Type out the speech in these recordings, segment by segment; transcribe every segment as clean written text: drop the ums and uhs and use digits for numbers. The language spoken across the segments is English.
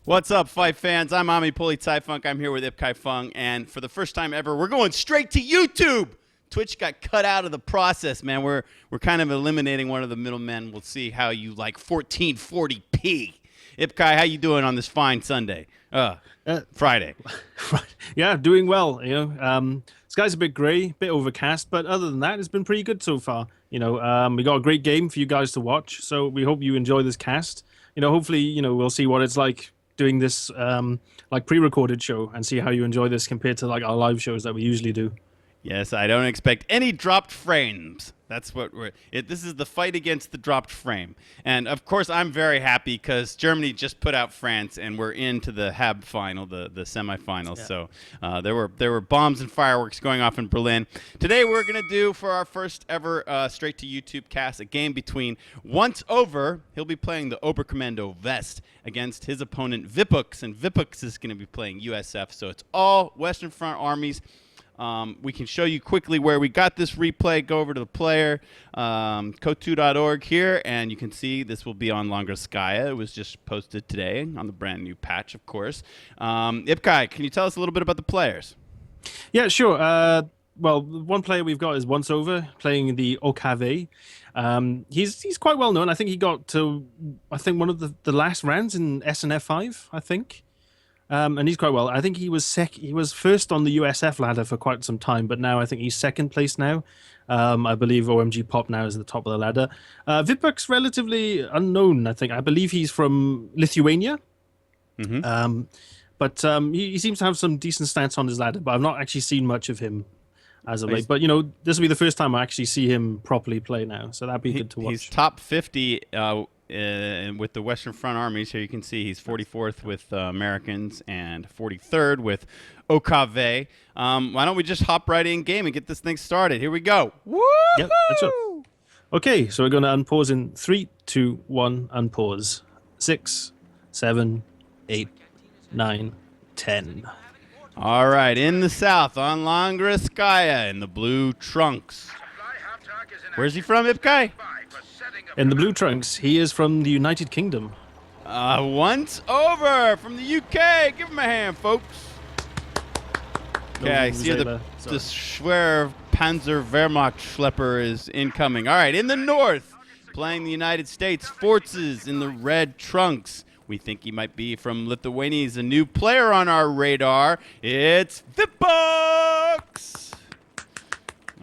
What's up, Fight fans? I'm Ami Puli Taifunk. I'm here with Ipkai Fung, and for the first time ever, we're going straight to YouTube. Twitch got cut out of the process, man. We're kind of eliminating one of the middlemen. We'll see how you like 1440p. Ipkai, how you doing on this fine Sunday? Friday. Yeah, doing well. Sky's a bit grey, a bit overcast, but other than that, it's been pretty good so far. We got a great game for you guys to watch, so we hope you enjoy this cast. Hopefully, we'll see what it's like doing this like pre-recorded show and see how you enjoy this compared to like our live shows that we usually do. Yes, I don't expect any dropped frames. That's what this is the fight against the dropped frame. And of course, I'm very happy because Germany just put out France, and we're into the HAB final, the semifinals. Yeah. So there were bombs and fireworks going off in Berlin. Today we're gonna do, for our first ever straight to YouTube cast, a game between Once Over. He'll be playing the Oberkommando West against his opponent Vipuks, and Vipuks is gonna be playing USF. So it's all Western Front armies. We can show you quickly where we got this replay. Go over to the player, kotu.org here, and you can see this will be on Longoskaya. It was just posted today on the brand new patch, of course. Ipkai, can you tell us a little bit about the players? Yeah, sure. Well, one player we've got is Once Over, playing the OKW. He's quite well known. I think he got to, one of the last rounds in SNF 5, I think. And he's quite well. I think he was first on the USF ladder for quite some time, but now I think he's second place now. I believe OMG Pop now is at the top of the ladder. Vipuks, relatively unknown, I think. I believe he's from Lithuania. Mm-hmm. But he seems to have some decent stats on his ladder, but I've not actually seen much of him as of late. But, this will be the first time I actually see him properly play now, so that'd be good to watch. He's top 50 with the Western Front armies. Here you can see he's 44th with Americans and 43rd with OKW. Why don't we just hop right in game and get this thing started? Here we go. Woo! Yep, that's it. Okay, so we're going to unpause in 3, 2, 1, unpause. 6, 7, 8, 9, 10. All right, in the south on Longoskaya in the blue trunks. Where's he from, Ipkai? In the blue trunks, he is from the United Kingdom. Once Over from the UK. Give him a hand, folks. Okay, I see the Schwer Panzer Wehrmacht Schlepper is incoming. All right, in the north, playing the United States, Forces in the red trunks. We think he might be from Lithuania. He's a new player on our radar. It's Vipuks.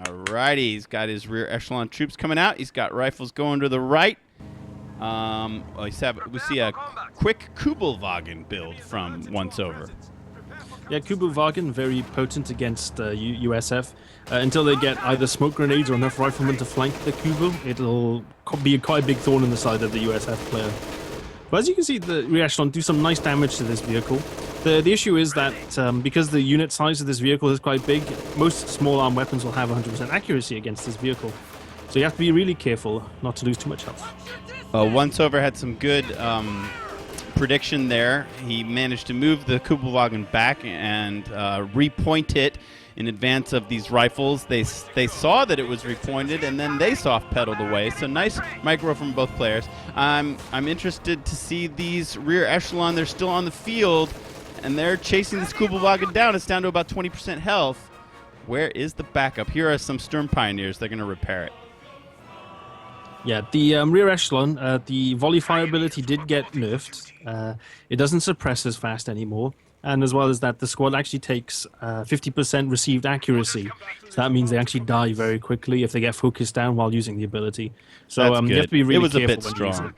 All righty, he's got his rear echelon troops coming out. He's got rifles going to the right. We see a quick Kubelwagen build from Once Over. Yeah, Kubelwagen, very potent against USF. Until they get either smoke grenades or enough riflemen to flank the Kubel, it'll be quite a big thorn in the side of the USF player. But as you can see, the rear echelon do some nice damage to this vehicle. The issue is that because the unit size of this vehicle is quite big, most small arm weapons will have 100% accuracy against this vehicle. So you have to be really careful not to lose too much health. Once Over had some good prediction there. He managed to move the Kubelwagen back and repoint it in advance of these rifles. They saw that it was repointed, and then they soft pedaled away. So nice micro from both players. I'm interested to see these rear echelon. They're still on the field, and they're chasing this Kubelwagen down. It's down to about 20% health. Where is the backup? Here are some Sturm Pioneers. They're going to repair it. Yeah, the rear echelon, the volley fire ability did get nerfed. It doesn't suppress as fast anymore. And as well as that, the squad actually takes 50% received accuracy. So that means they actually die very quickly if they get focused down while using the ability. So you have to be really careful. It was a bit strong.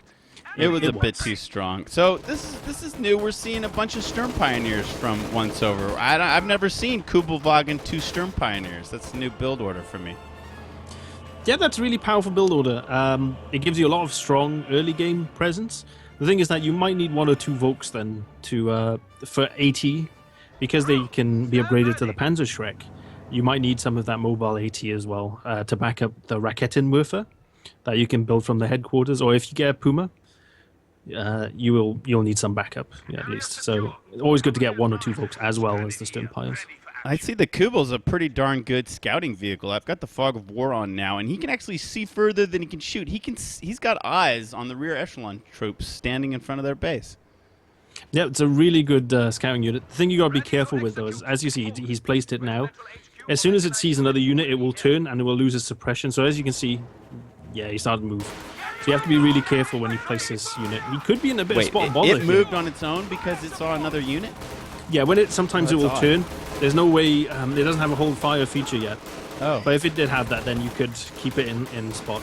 It was a bit too strong. So this is new. We're seeing a bunch of Sturm Pioneers from Once Over. I've never seen Kubelwagen 2 Sturm Pioneers. That's a new build order for me. Yeah, that's a really powerful build order. It gives you a lot of strong early game presence. The thing is that you might need 1 or 2 Volks then for AT, because they can be upgraded to the Panzerschreck. You might need some of that mobile AT as well to back up the Raketenwerfer that you can build from the headquarters, or if you get a Puma. you'll need some backup, at least. So always good to get 1 or 2 folks as well as the stern piles. I see the Kugel's a pretty darn good scouting vehicle. I've got the Fog of War on now, and he can actually see further than he can shoot. He's got eyes on the rear echelon troops standing in front of their base. Yeah, it's a really good scouting unit. The thing you got to be careful with, though, is as you see, he's placed it now. As soon as it sees another unit, it will turn and it will lose its suppression. So as you can see, he started to move. So you have to be really careful when you place this unit. He could be in a bit of spot bother. It moved on its own because it saw another unit? Yeah, sometimes it will turn. There's no way, it doesn't have a hold fire feature yet. Oh. But if it did have that, then you could keep it in spot.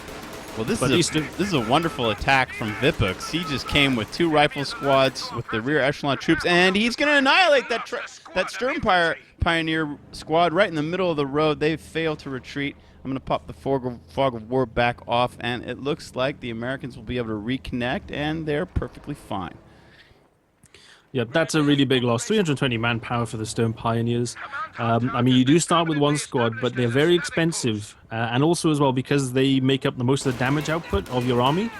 Well, this is a wonderful attack from Vipuks. He just came with 2 rifle squads with the rear echelon troops, and he's going to annihilate that Stern Pioneer squad right in the middle of the road. They fail to retreat. I'm going to pop the Fog of War back off, and it looks like the Americans will be able to reconnect, and they're perfectly fine. Yeah, that's a really big loss. 320 manpower for the Stern Pioneers. I mean, you do start with 1 squad, but they're very expensive. And also as well, because they make up the most of the damage output of your army,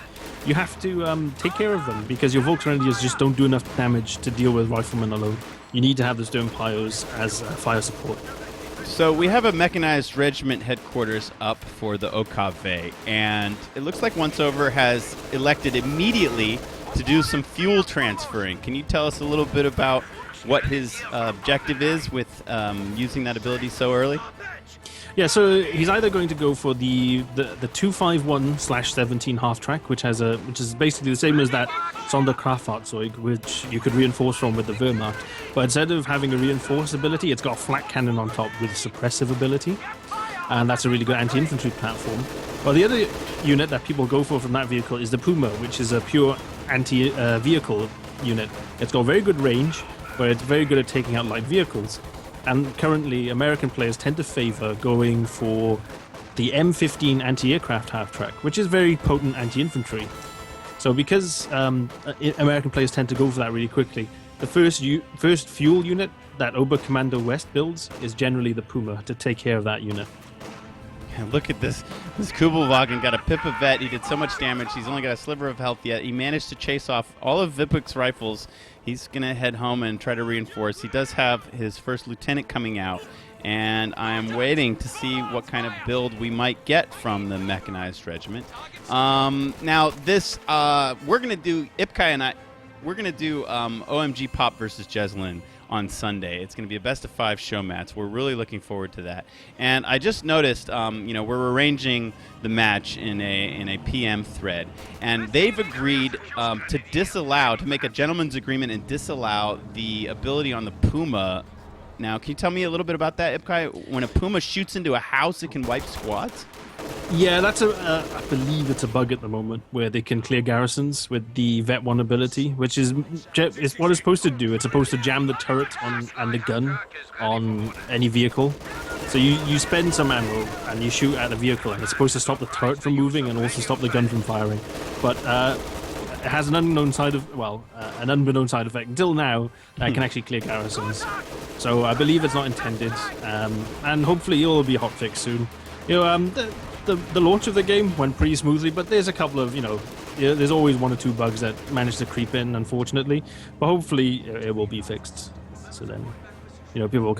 you have to take care of them, because your Volksgrenadiers just don't do enough damage to deal with riflemen alone. You need to have the Stern Pios as fire support. So we have a mechanized regiment headquarters up for the OKW, and it looks like Once-Over has elected immediately to do some fuel transferring. Can you tell us a little bit about what his objective is with using that ability so early? Yeah, so he's either going to go for the 251/17 half track, which is basically the same as that Sonderkraftfahrzeug, which you could reinforce from with the Wehrmacht. But instead of having a reinforce ability, it's got a flat cannon on top with a suppressive ability, and that's a really good anti-infantry platform. Well, the other unit that people go for from that vehicle is the Puma, which is a pure anti-vehicle unit. It's got very good range, but it's very good at taking out light vehicles. And currently, American players tend to favor going for the M15 anti-aircraft half-track, which is very potent anti-infantry. So because American players tend to go for that really quickly, the first fuel unit that Oberkommando West builds is generally the Puma to take care of that unit. Look at this. This Kubelwagen got a Pippa vet. He did so much damage. He's only got a sliver of health yet. He managed to chase off all of Vipuks' rifles. He's going to head home and try to reinforce. He does have his first lieutenant coming out, and I'm waiting to see what kind of build we might get from the mechanized regiment. Now, this, we're going to do, Ipkai and I, we're going to do OMG Pop versus Jeslin on Sunday. It's going to be a best-of-5 show match. We're really looking forward to that. And I just noticed, we're arranging the match in a PM thread, and they've agreed to make a gentleman's agreement and disallow the ability on the Puma. Now, can you tell me a little bit about that, Ipkai? When a Puma shoots into a house, it can wipe squads? Yeah, that's I believe it's a bug at the moment where they can clear garrisons with the Vet 1 ability, which is what it's supposed to do. It's supposed to jam the turret and the gun on any vehicle. So you spend some ammo and you shoot at the vehicle, and it's supposed to stop the turret from moving and also stop the gun from firing. But it has an unknown side effect until now that can actually clear garrisons. So I believe it's not intended, and hopefully it will be hotfixed soon. The launch of the game went pretty smoothly, but there's a couple of, there's always 1 or 2 bugs that manage to creep in, unfortunately. But hopefully it will be fixed. So then, people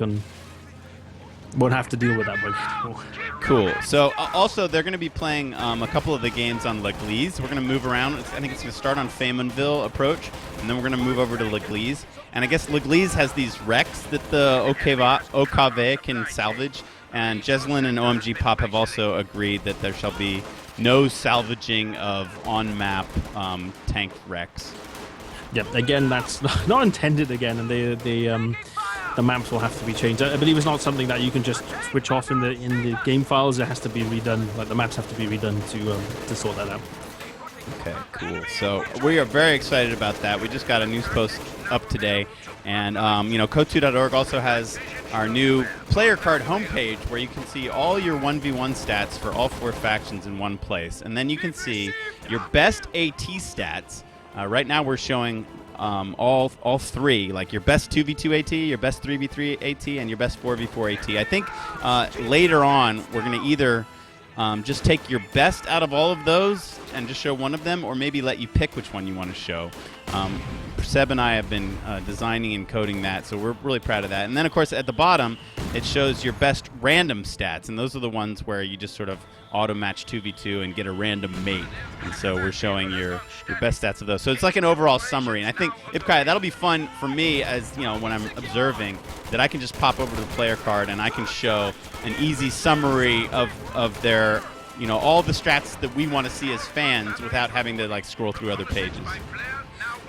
won't have to deal with that bug anymore. Cool. So also, they're going to be playing a couple of the games on L'Église. We're going to move around. I think it's going to start on Faymonville approach, and then we're going to move over to L'Église. And I guess L'Église has these wrecks that the OKW can salvage. And Jeslin and OMG Pop have also agreed that there shall be no salvaging of on-map tank wrecks. Yep, again, that's not intended again, and the maps will have to be changed. I believe it's not something that you can just switch off in the game files. It has to be redone. Like, the maps have to be redone to sort that out. Okay, cool. So we are very excited about that. We just got a news post up today. And, Kotu.org also has our new player card homepage where you can see all your 1v1 stats for all 4 factions in one place. And then you can see your best AT stats. Right now we're showing all 3, like your best 2v2 AT, your best 3v3 AT, and your best 4v4 AT. I think later on we're going to either just take your best out of all of those and just show one of them, or maybe let you pick which one you want to show. Seb and I have been designing and coding that, so we're really proud of that. And then, of course, at the bottom, it shows your best random stats, and those are the ones where you just sort of auto-match 2v2 and get a random mate. And so we're showing your best stats of those. So it's like an overall summary. And I think, Ipkai, that'll be fun for me as, you know, when I'm observing, that I can just pop over to the player card and I can show an easy summary of their, you know, all the strats that we want to see as fans without having to, like, scroll through other pages.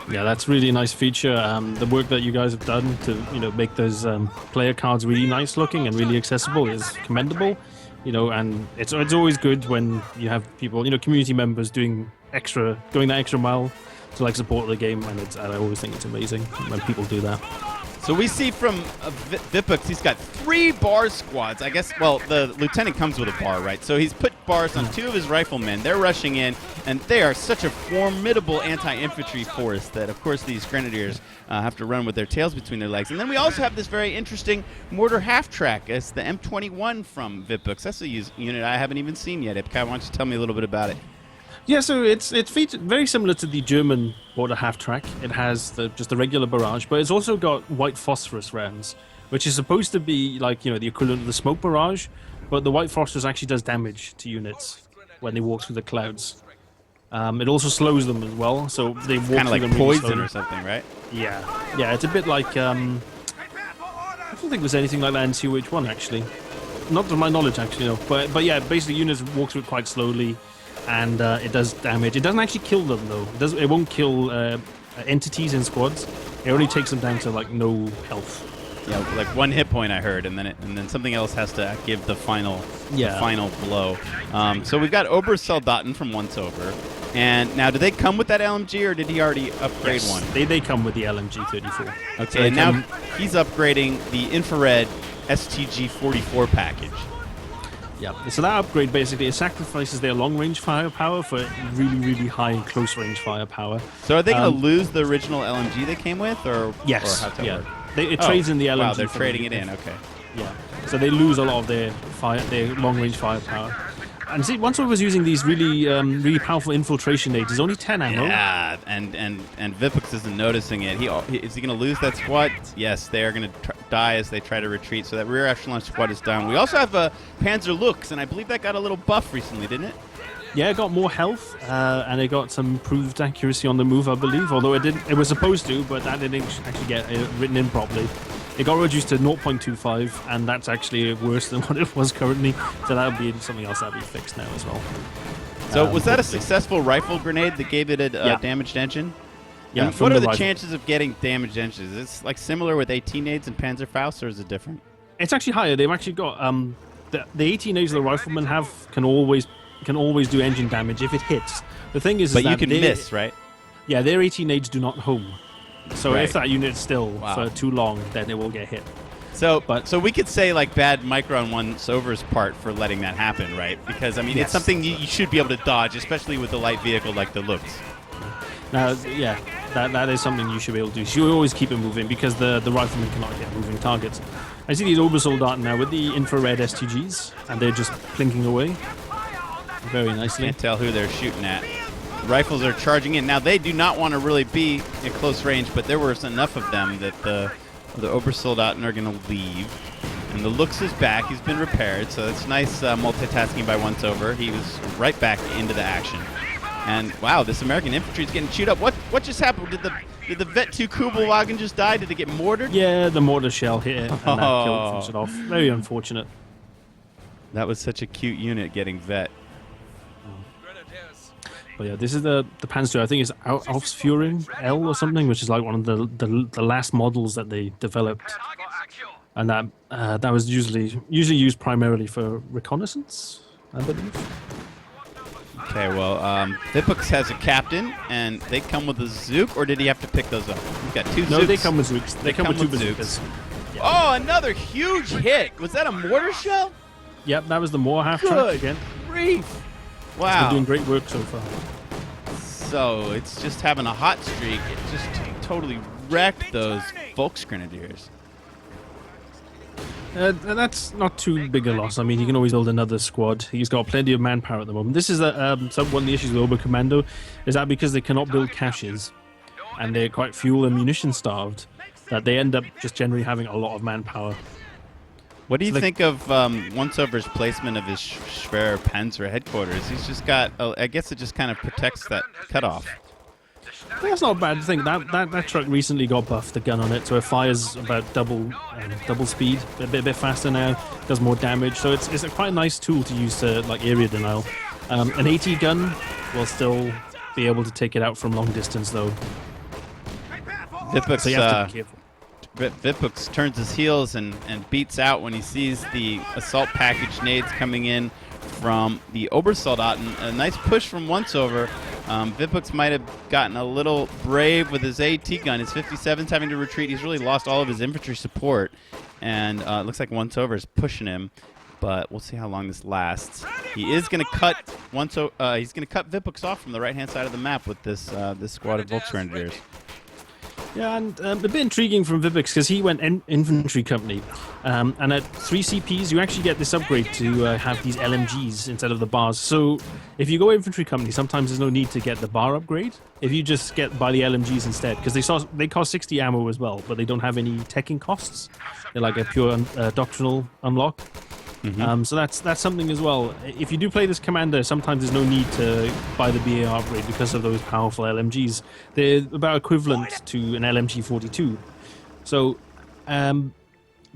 Yeah, that's really a nice feature. The work that you guys have done to, you know, make those player cards really nice looking and really accessible is commendable. You know, and it's always good when you have people, you know, community members going that extra mile to like support the game, and I always think it's amazing when people do that. So we see from Vipuks, he's got 3 bar squads. I guess, well, the lieutenant comes with a bar, right? So he's put bars on 2 of his riflemen. They're rushing in, and they are such a formidable anti-infantry force that, of course, these grenadiers have to run with their tails between their legs. And then we also have this very interesting mortar half-track. It's the M21 from Vipuks. That's a unit I haven't even seen yet. Ipkai, why don't you tell me a little bit about it? Yeah, so it's featured very similar to the German border half-track. It has just the regular barrage, but it's also got white phosphorus rounds, which is supposed to be like, you know, the equivalent of the smoke barrage, but the white phosphorus actually does damage to units when they walk through the clouds. It also slows them as well, so they walk kind of through like them really poison slowly. or something, right? Yeah, it's a bit like I don't think there's anything like that in COH1 actually, not to my knowledge actually, no. But yeah, basically units walk through it quite slowly. And it does damage. It doesn't actually kill them though. It won't kill entities in squads. It only takes them down to like no health. Yeah, like 1 hit point I heard, and then something else has to give the final blow. So we've got Obersoldaten from Once Over, and now do they come with that LMG or did he already upgrade one? They come with the LMG 34. Okay, so and now he's upgrading the infrared STG 44 package. Yeah, so that upgrade basically it sacrifices their long-range firepower for really, really high close-range firepower. So are they going to lose the original LMG they came with, or yes, or how's that work? It trades in the LMG. Wow, they're trading it in. Okay. Yeah, so they lose a lot of their long-range firepower. And see, Once Over was using these really powerful infiltration nades. There's only 10 ammo. Yeah, and Vipuks isn't noticing it. Is he going to lose that squad? Yes, they are going to die as they try to retreat. So that rear echelon squad is down. We also have a Panzer Lux, and I believe that got a little buff recently, didn't it? Yeah, it got more health, and it got some improved accuracy on the move, I believe. Although it didn't, it was supposed to, but that didn't actually get written in properly. It got reduced to 0.25, and that's actually worse than what it was currently. So that'll be something else that'll be fixed now as well. So was that a successful rifle grenade that gave it a damaged engine? Yeah. And what are the chances of getting damaged engines? Is it like similar with AT nades and Panzerfaust, or is it different? It's actually higher. They've actually got the AT nades the riflemen can always do engine damage if it hits. The thing is, but that you can miss, right? Yeah, their AT nades do not home. So right. if that unit's still for too long, then it will get hit. So we could say like bad micro on Once Over's part for letting that happen, right? Because I mean, it's something you should be able to dodge, especially with a light vehicle like the Lux. Now, yeah, that is something you should be able to do. So you always keep it moving because the riflemen cannot get moving targets. I see these Obersoldaten now with the infrared STGs, and they're just plinking away very nicely. Can't tell who they're shooting at. Rifles are charging in. Now, they do not want to really be in close range, but there was enough of them that the Obersoldaten are going to leave. And the Lux is back. He's been repaired, so that's nice multitasking by Once Over. He was right back into the action. And, wow, this American infantry is getting chewed up. What just happened? Did the Vet 2 Kubelwagen just die? Did it get mortared? Yeah, the mortar shell hit it, and that finished it off. Very unfortunate. That was such a cute unit getting Vet. But yeah, this is the Panther. I think it's Ausführung L or something, which is like one of the last models that they developed, and that was usually used primarily for reconnaissance, I believe. Okay, well, Vipuks has a captain, and they come with a Zook, or did he have to pick those up? We've got 2 Zooks. No, they come with Zooks. They come with 2 bazookas. Yeah. Oh, another huge hit. Was that a mortar shell? Yep, that was the Moore half-track again. Grief. Wow. It's been doing great work so far. So it's just having a hot streak. It just totally wrecked those Volksgrenadiers. That's not too big a loss. I mean, he can always build another squad. He's got plenty of manpower at the moment. This is one of the issues with Oberkommando, is that because they cannot build caches and they're quite fuel and munition starved, that they end up just generally having a lot of manpower. What do you think of Once-Over's placement of his Schwer Panzer headquarters? He's just got, I guess it just kind of protects that cutoff. That's not a bad thing. That truck recently got buffed, the gun on it, so it fires about double speed, a bit faster now, does more damage. So it's a quite nice tool to use to like area denial. An AT gun will still be able to take it out from long distance, though. Vipuks, so you have to be careful. Vipuks turns his heels and beats out when he sees the assault package nades coming in from the Obersoldaten. A nice push from Once-Over. Vipuks might have gotten a little brave with his AT gun. His 57's having to retreat. He's really lost all of his infantry support, and it looks like Once-Over is pushing him. But we'll see how long this lasts. He is going to cut he's going to cut Vipuks off from the right-hand side of the map with this this squad of Volksgrenadiers. Yeah, and a bit intriguing from Vipuks because he went infantry company, and at 3 CPs you actually get this upgrade to have these LMGs instead of the bars. So if you go infantry company, sometimes there's no need to get the bar upgrade if you just buy the LMGs instead, because they cost 60 ammo as well, but they don't have any teching costs. They're like a pure doctrinal unlock. Mm-hmm. So that's something as well. If you do play this commander, sometimes there's no need to buy the BAR upgrade because of those powerful LMGs. They're about equivalent to an LMG 42. So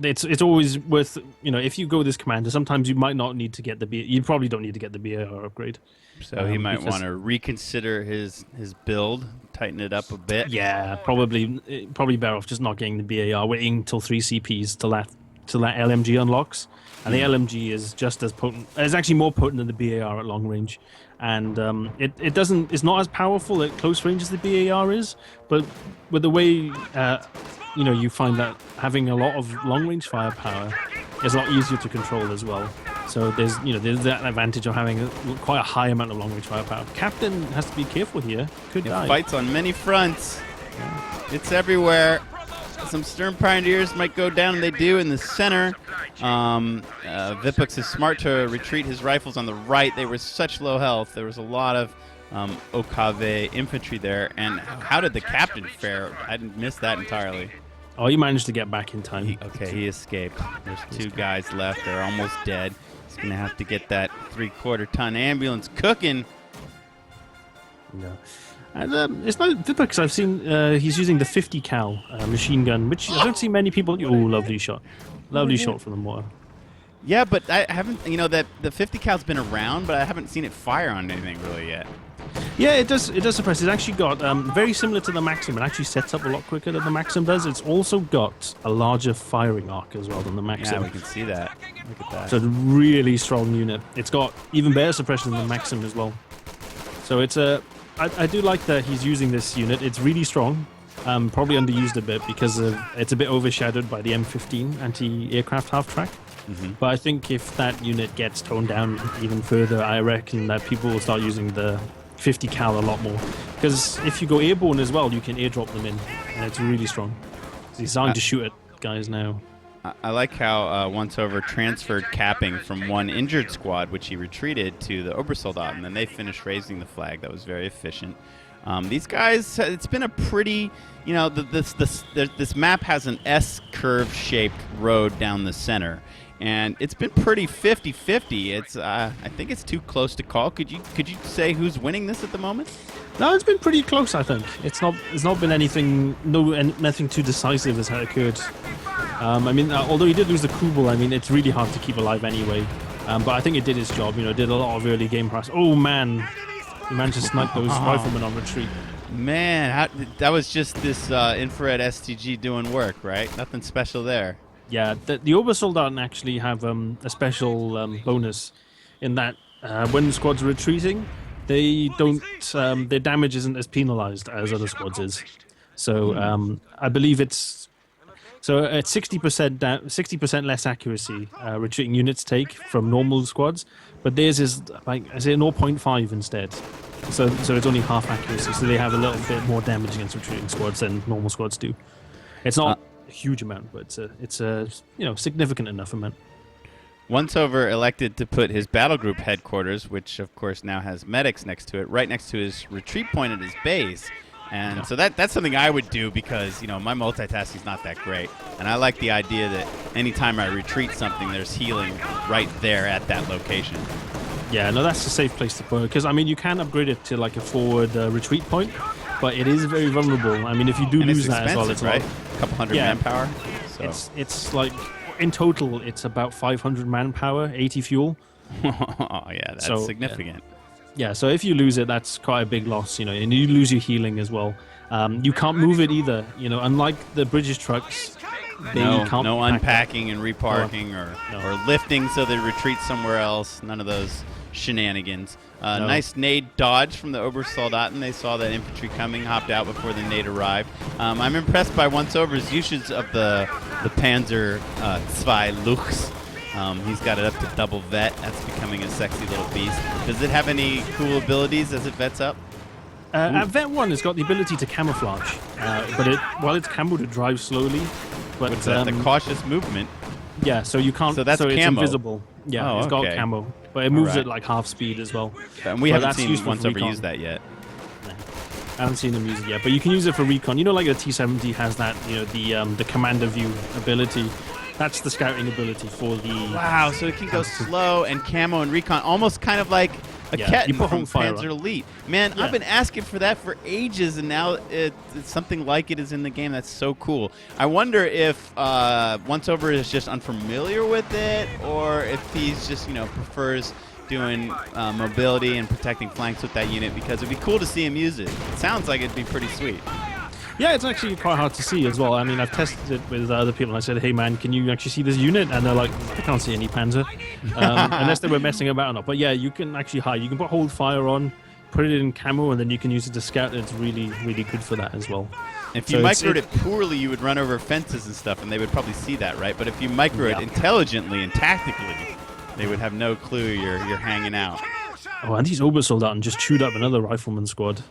it's always worth, if you go this commander, sometimes you might not need to get you probably don't need to get the BAR upgrade. So he might want to reconsider his build, tighten it up a bit. Yeah, probably better off just not getting the BAR, waiting till 3 CPs till that LMG unlocks. And the LMG is just as potent. It's actually more potent than the BAR at long range, and it's not as powerful at close range as the BAR is. But with the way you find that having a lot of long range firepower is a lot easier to control as well. So there's that advantage of having quite a high amount of long range firepower. Captain has to be careful here. Could die. Fights on many fronts. Yeah. It's everywhere. Some Sturm Pioneers might go down, and they do in the center. Vipuks is smart to retreat his rifles on the right. They were such low health. There was a lot of OKW infantry there. And how did the captain fare? I didn't miss that entirely. Oh, he managed to get back in time. He escaped. There's 2 guys left. They're almost dead. He's going to have to get that 3/4-ton ambulance cooking. No. And it's not Vipuks. I've seen he's using the 50 cal machine gun, which I don't see many people. Oh, lovely shot from the mortar. Yeah, but I haven't. That the 50 cal's been around, but I haven't seen it fire on anything really yet. Yeah, it does suppress. It's actually got very similar to the Maxim. It actually sets up a lot quicker than the Maxim does. It's also got a larger firing arc as well than the Maxim. Yeah, we can see that. Look at that. So it's a really strong unit. It's got even better suppression than the Maxim as well. So it's I do like that he's using this unit. It's really strong. Probably underused a bit because it's a bit overshadowed by the M15 anti-aircraft half-track. Mm-hmm. But I think if that unit gets toned down even further, I reckon that people will start using the 50 cal a lot more. Because if you go airborne as well, you can airdrop them in, and it's really strong. So he's starting to shoot at guys now. I like how Once-Over transferred capping from one injured squad, which he retreated, to the Obersoldaten, and then they finished raising the flag. That was very efficient. These guys, it's been a pretty, this map has an S-curve shaped road down the center, and it's been pretty 50-50. It's I think it's too close to call. Could you say who's winning this at the moment? No, it's been pretty close. I think it's not been nothing too decisive has occurred. Although he did lose the Kubel, it's really hard to keep alive anyway. But I think it did its job. Did a lot of early game harass. Oh man, he managed to snipe those riflemen on retreat. Man, that was just this infrared STG doing work, right? Nothing special there. Yeah, the Obersoldaten actually have a special bonus in that when the squads are retreating, they don't their damage isn't as penalized as other squads is. So I believe it's at 60% less accuracy retreating units take from normal squads, but theirs is 0.5 instead. So it's only half accuracy. So they have a little bit more damage against retreating squads than normal squads do. It's a huge amount, but it's a significant enough amount. Once Over elected to put his battle group headquarters, which of course now has medics next to it, right next to his retreat point at his base. And so that's something I would do because, my multitasking is not that great. And I like the idea that anytime I retreat something, there's healing right there at that location. Yeah, no, that's a safe place to put it. Because, you can upgrade it to like a forward retreat point, but it is very vulnerable. If you do lose that as well, it's right? A couple hundred manpower. So. It's like, in total, it's about 500 manpower, 80 fuel. Oh, yeah, that's significant. Yeah, so if you lose it, that's quite a big loss, and you lose your healing as well. You can't move it either, unlike the British trucks. No unpacking and reparking or lifting so they retreat somewhere else. None of those shenanigans. Nice nade dodge from the Obersoldaten. They saw that infantry coming, hopped out before the nade arrived. I'm impressed by Once Over's usage of the Panzer II Luchs. He's got it up to double vet. That's becoming a sexy little beast. Does it have any cool abilities as it vets up? At vet 1, it's got the ability to camouflage, but while it's camo to drive slowly. But what's that? The cautious movement. Yeah, so you can't. So that's it's camo. Invisible. Yeah, it's got camo, but it moves at like half speed as well. And we haven't seen Once Over use that yet. No. I haven't seen them use it yet, but you can use it for recon. Like the T-70 has that, the commander view ability. That's the scouting ability for the... Wow, so it can go slow and camo and recon, almost kind of like a Ketten from Panzer Elite. Man, I've been asking for that for ages, and now it's something like it is in the game. That's so cool. I wonder if Once Over is just unfamiliar with it, or if he's just, prefers doing mobility and protecting flanks with that unit, because it'd be cool to see him use it. It sounds like it'd be pretty sweet. Yeah, it's actually quite hard to see as well. I've tested it with other people, and I said, hey, man, can you actually see this unit? And they're like, I can't see any Panzer, unless they were messing about or not. But yeah, you can actually hide. You can put hold fire on, put it in camo, and then you can use it to scout. It's really, really good for that as well. If you microed it poorly, you would run over fences and stuff, and they would probably see that, right? But if you micro it intelligently and tactically, they would have no clue you're hanging out. Oh, and these Obersoldaten just chewed up another rifleman squad.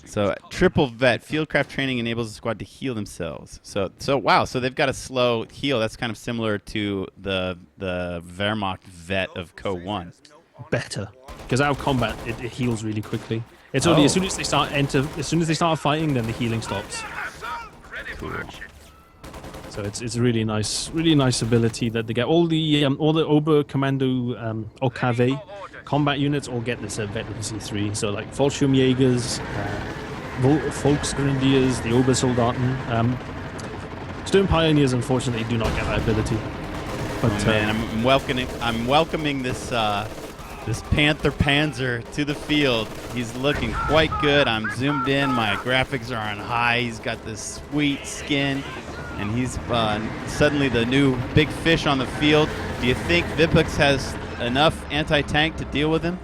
So triple vet, fieldcraft training enables the squad to heal themselves. So wow, so they've got a slow heal. That's kind of similar to the Wehrmacht vet of Co 1. Better, because out of combat it heals really quickly. It's only as soon as they start fighting, then the healing stops. Cool. So it's a really nice ability that they get. All the Oberkommando OKW combat units all get this veterancy 3. So like Fallschirmjägers, Volksgrenadiers, the Obersoldaten. Stern Pioneers unfortunately do not get that ability. But I'm welcoming this Panther Panzer to the field. He's looking quite good. I'm zoomed in. My graphics are on high. He's got this sweet skin, and he's suddenly the new big fish on the field. Do you think Vipuks has enough anti-tank to deal with him?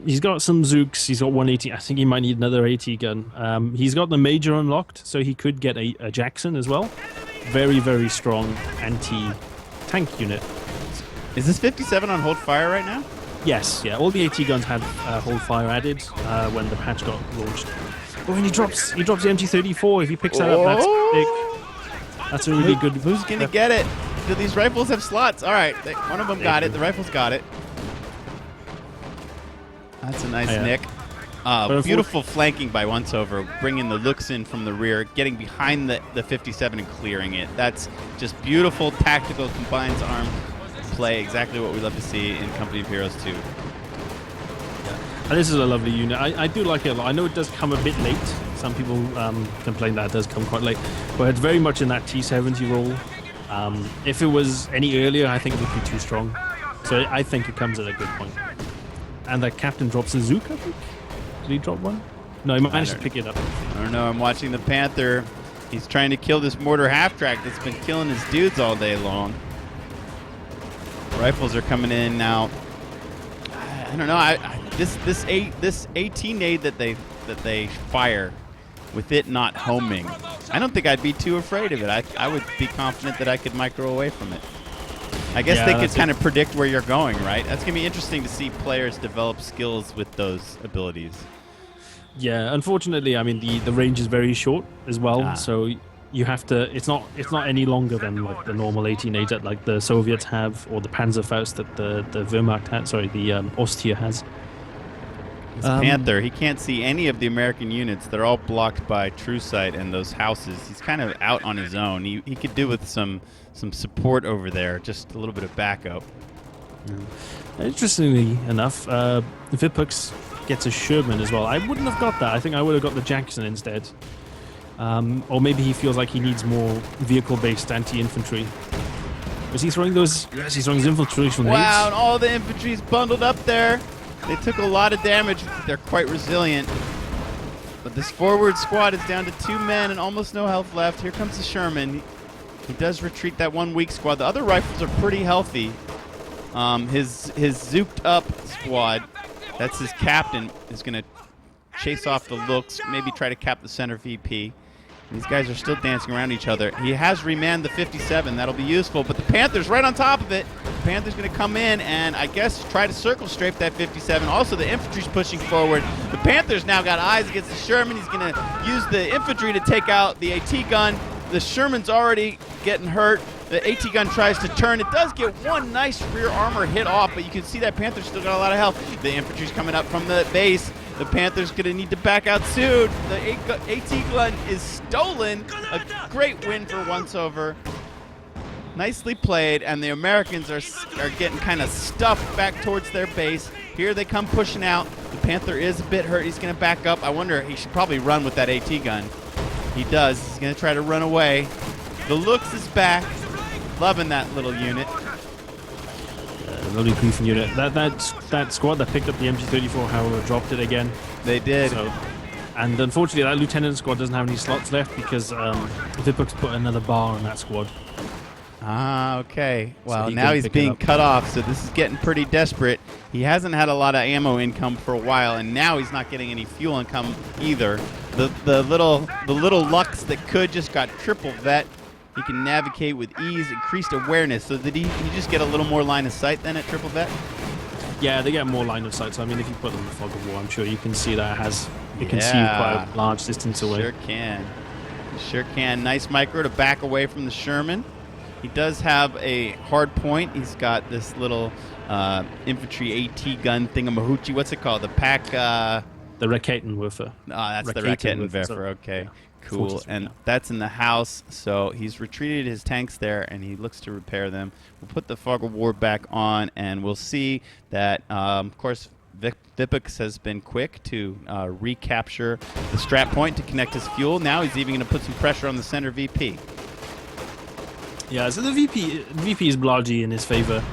He's got some Zooks. He's got 180. I think he might need another 80 gun. He's got the Major unlocked, so he could get a Jackson as well. Very, very strong anti-tank unit. Is this 57 on hold fire right now? Yes, yeah. All the AT guns had hold fire added when the patch got launched. But when he drops the MT-34, if he picks that up, that's big. That's a really good... Who's going to get it? Do these rifles have slots? All right, one of them got it. The rifle's got it. That's a nice nick. Beautiful flanking by Once Over, bringing the looks in from the rear, getting behind the 57 and clearing it. That's just beautiful tactical combined arm play, exactly what we love to see in Company of Heroes 2. And this is a lovely unit. I do like it a lot. I know it does come a bit late. Some people complain that it does come quite late, but it's very much in that T-70 role. If it was any earlier, I think it would be too strong. So I think it comes at a good point. And the captain drops a Zook, I think. Did he drop one? No, he managed to pick it up. I don't know. I'm watching the Panther. He's trying to kill this mortar half-track that's been killing his dudes all day long. Rifles are coming in now. I don't know. This 18 nade that they fire with it not homing, I don't think I'd be too afraid of it. I would be confident that I could micro away from it. I guess they could kind of predict where you're going, right? That's going to be interesting to see players develop skills with those abilities. Yeah, unfortunately, I mean, the range is very short as well. So you have to. It's not any longer than like the normal 18A that like the Soviets have or the Panzerfaust that the Wehrmacht has. Sorry, the Ostia has. This Panther, he can't see any of the American units. They're all blocked by True Sight and those houses. He's kind of out on his own. He could do with some support over there, just a little bit of backup. Interestingly enough, Vipuks gets a Sherman as well. I wouldn't have got that. I think I would have got the Jackson instead. Or maybe he feels like he needs more vehicle-based anti-infantry. Was he throwing those? Yes, he's throwing his infantry grenades. Wow, and all the infantry's bundled up there. They took a lot of damage. They're quite resilient. But this forward squad is down to 2 men and almost no health left. Here comes the Sherman. He does retreat that one weak squad. The other rifles are pretty healthy. His zooked up squad, that's his captain, is going to chase off the looks, maybe try to cap the center VP. These guys are still dancing around each other. He has remanned the 57. That'll be useful, but the Panther's right on top of it. The Panther's going to come in and, I guess, try to circle strafe that 57. Also, the infantry's pushing forward. The Panther's now got eyes against the Sherman. He's going to use the infantry to take out the AT gun. The Sherman's already getting hurt. The AT gun tries to turn. It does get one nice rear armor hit off, but you can see that Panther's still got a lot of health. The infantry's coming up from the base. The Panther's going to need to back out soon. The AT gun is stolen. A great win for Once Over. Nicely played, and the Americans are getting kind of stuffed back towards their base. Here they come pushing out. The Panther is a bit hurt. He's going to back up. I wonder, he should probably run with that AT gun. He does. He's going to try to run away. The Looks is back. Loving that little unit. Lovely briefing unit. That squad that picked up the MG34, however, dropped it again. They did. So, and unfortunately, that lieutenant squad doesn't have any slots left because Vipuks put another bar on that squad. Ah, okay. Well, So now he's being cut off, so this is getting pretty desperate. He hasn't had a lot of ammo income for a while, and now he's not getting any fuel income either. The little Lux that could just got triple vet. He can navigate with ease, increased awareness. So did he just get a little more line of sight then at triple vet? Yeah, they get more line of sight. So I mean, if you put them in fog of war, I'm sure you can see that it can see quite a large distance away. Sure can. Sure can. Nice micro to back away from the Sherman. He does have a hard point. He's got this little infantry AT gun thingamahoochie. What's it called? The pack. The Raketenwerfer. That's the Raketenwerfer. Okay. Yeah. Cool, and that's in the house, so he's retreated his tanks there, and he looks to repair them. We'll put the fog of war back on, and we'll see that, of course, Vipuks has been quick to recapture the strat point to connect his fuel. Now he's even going to put some pressure on the center VP. Yeah, so the VP is largely in his favor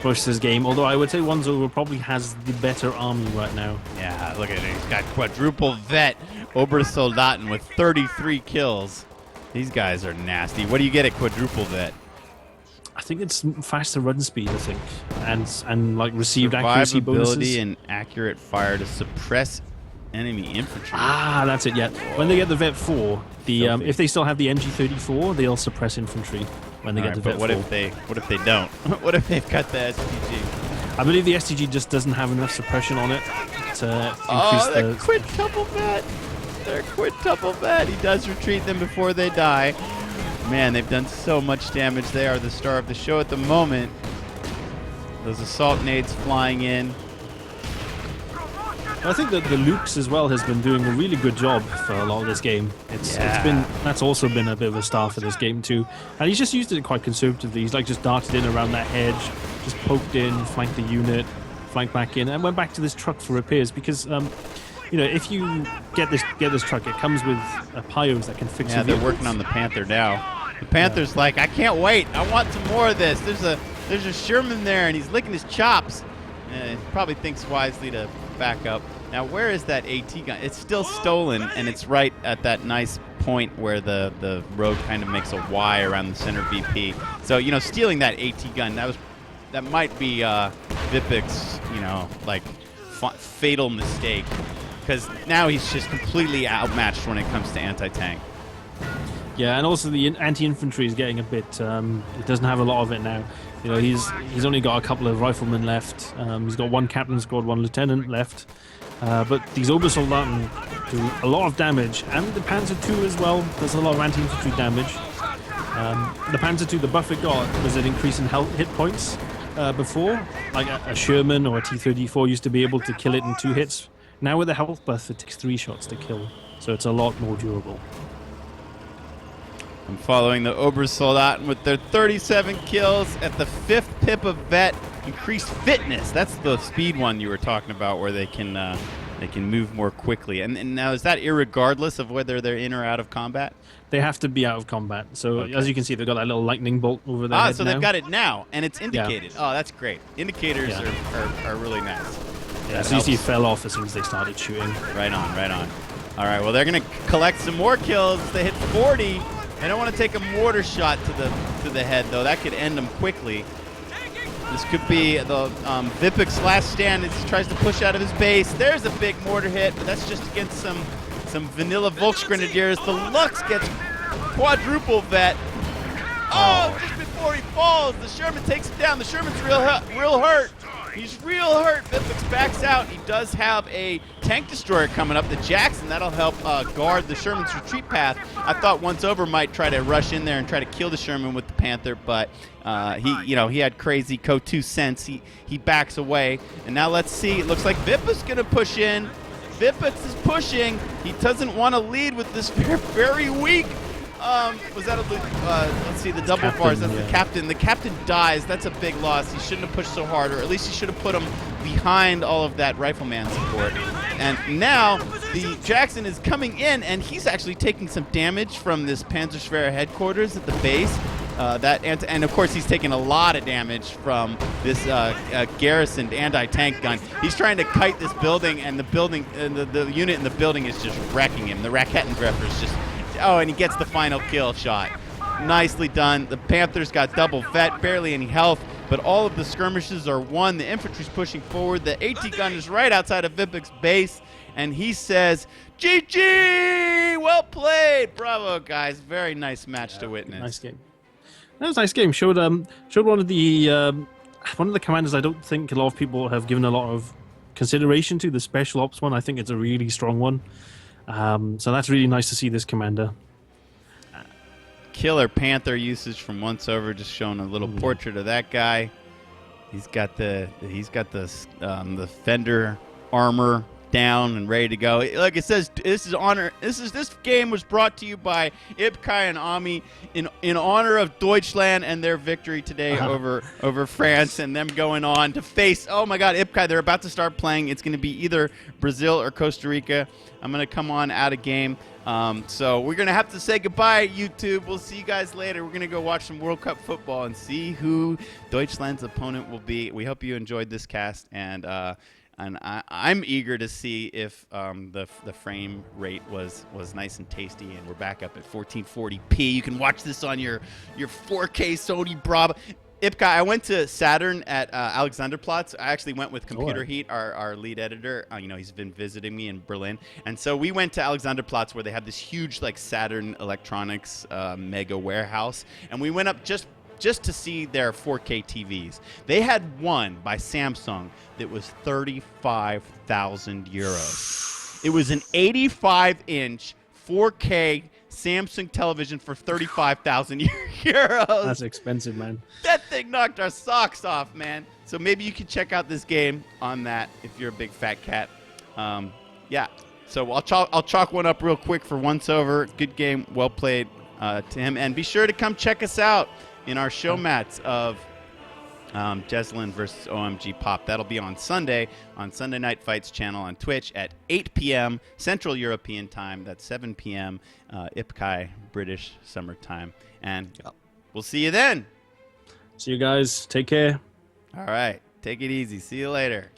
most of his game, although I would say Once Over probably has the better army right now. Yeah, look at it. He's got quadruple vet Obersoldaten with 33 kills. These guys are nasty. What do you get at quadruple vet? I think it's faster run speed, I think, and like received accuracy bonuses. Survivability and accurate fire to suppress enemy infantry. Ah, that's it. Yeah, when they get the Vet 4, if they still have the MG34, they'll suppress infantry when they get the Vet 4. What if they don't? What if they've got the STG? I believe the STG just doesn't have enough suppression on it to increase they're quintuple vet. They're quintuple vet. He does retreat them before they die. Man, they've done so much damage. They are the star of the show at the moment. Those assault nades flying in. I think that the Lukes as well has been doing a really good job for a lot of this game. That's also been a bit of a star for this game too. And he's just used it quite conservatively. He's like just darted in around that hedge, just poked in, flanked the unit, flanked back in, and went back to this truck for repairs because if you get this truck, it comes with pyos that can fix it. Yeah, they're working on the Panther now. The Panther's like, I can't wait. I want some more of this. There's a Sherman there, and he's licking his chops. And he probably thinks wisely to back up. Now, where is that AT gun? It's still stolen, and it's right at that nice point where the road kind of makes a Y around the center VP. So, stealing that AT gun, that might be Vipuks', fatal mistake. Because now he's just completely outmatched when it comes to anti-tank. Yeah, and also the anti-infantry is getting a bit. It doesn't have a lot of it now. He's only got a couple of riflemen left. He's got one captain squad, one lieutenant left. But these Obersoldaten doing a lot of damage. And the Panther 2 as well, does a lot of anti-infantry damage. The Panther 2, the buff it got was an increase in hit points before. Like a Sherman or a T-34 used to be able to kill it in 2 hits. Now with the health buff, it takes 3 shots to kill. So it's a lot more durable. I'm following the Obersoldaten with their 37 kills at the 5th pip of vet. Increased fitness. That's the speed one you were talking about, where they can move more quickly. And now, is that irregardless of whether they're in or out of combat? They have to be out of combat. So as you can see, they've got that little lightning bolt over their head so now. they've got it now, and it's indicated. Oh, that's great. Indicators are really nice. Yeah, so you see it fell off as soon as they started shooting. Right on, right on. All right, well, they're going to collect some more kills. They hit 40. They don't want to take a mortar shot to the head, though. That could end them quickly. This could be the Vipuks' last stand as he tries to push out of his base. There's a big mortar hit, but that's just against some vanilla Volksgrenadiers. The Lux gets quadruple vet. Oh, just before he falls, the Sherman takes him down. The Sherman's real hurt. He's real hurt. Vipuks backs out. He does have a tank destroyer coming up, the Jackson. That'll help guard the Sherman's retreat path. I thought Once Over might try to rush in there and try to kill the Sherman with the Panther, but he had crazy CO2 sense. He backs away, and now let's see. It looks like Vipuks gonna push in. Vipuks is pushing. He doesn't want to lead with this very weak. Was that let's see, the double bars. That's the captain. The captain dies. That's a big loss. He shouldn't have pushed so hard, or at least he should have put him behind all of that rifleman support. And now the Jackson is coming in, and he's actually taking some damage from this Panzerschwere headquarters at the base. And of course he's taking a lot of damage from this garrisoned anti-tank gun. He's trying to kite this building, and the unit in the building is just wrecking him. The Raketenwerfer is just. Oh, and he gets the final kill shot. Nicely done. The Panthers got double vet, barely any health, but all of the skirmishes are won. The infantry's pushing forward. The AT gun is right outside of Vipuks' base, and he says, GG! Well played! Bravo, guys. Very nice match to witness. Nice game. That was a nice game. Showed one of the commanders I don't think a lot of people have given a lot of consideration to, the special ops one. I think it's a really strong one. So that's really nice to see this commander. Killer Panther usage from Once Over, just showing a little portrait of that guy. He's got the fender armor down and ready to go. Like it says, this game was brought to you by Ipkai and Ami in honor of Deutschland and their victory today over France, and them going on to face, oh my God, Ipkai, they're about to start playing. It's going to be either Brazil or Costa Rica. I'm going to come on out of game. So we're going to have to say goodbye, YouTube. We'll see you guys later. We're going to go watch some World Cup football and see who Deutschland's opponent will be. We hope you enjoyed this cast, and I'm eager to see if the frame rate was nice and tasty, and we're back up at 1440p. You can watch this on your 4K Sony Bravo. Ipkai, I went to Saturn at Alexanderplatz. I actually went with Computer Heat, our lead editor. He's been visiting me in Berlin. And so we went to Alexanderplatz, where they have this huge Saturn Electronics mega warehouse. And we went up just to see their 4K TVs. They had one by Samsung that was 35,000 euros. It was an 85-inch 4K Samsung television for 35,000 euros. That's expensive, man. That thing knocked our socks off, man. So maybe you can check out this game on that if you're a big fat cat. Yeah. So I'll chalk one up real quick for Once Over. Good game, well played to him. And be sure to come check us out in our show mats of Jeslin versus OMG Pop. That'll be on Sunday on Sunday Night Fights channel on Twitch at 8 p.m. Central European Time. That's 7 p.m. Ipkai British Summer Time. And we'll see you then. See you guys. Take care. All right. Take it easy. See you later.